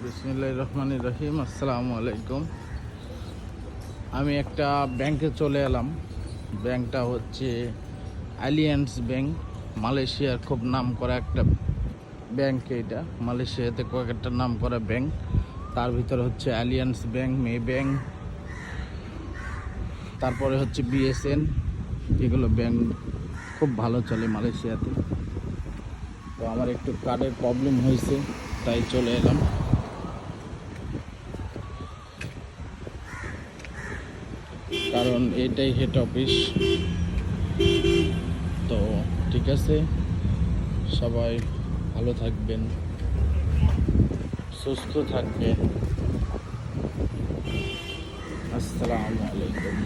বিসমিল্লাহির রহমানির রহিম। আসসালামু আলাইকুম। আমি একটা ব্যাংকে চলে এলাম। ব্যাংকটা হচ্ছে অ্যালিয়েন্স ব্যাংক, মালয়েশিয়ার খুব নাম করা একটা ব্যাংক। এটা মালয়েশিয়াতে কয়েকটা নাম করা ব্যাংক, তার ভিতরে হচ্ছে অ্যালিয়েন্স ব্যাংক, মে ব্যাংক, তারপরে হচ্ছে বিএসএন। এগুলো ব্যাংক খুব ভালো চলে মালয়েশিয়াতে। তো আমার একটু কার্ডের প্রবলেম হয়েছে, তাই চলে এলাম। কারণ এটাই হেড অফিস। তো ঠিক আছে, সবাই ভালো থাকবেন, সুস্থ থাকবেন। আসসালামু আলাইকুম।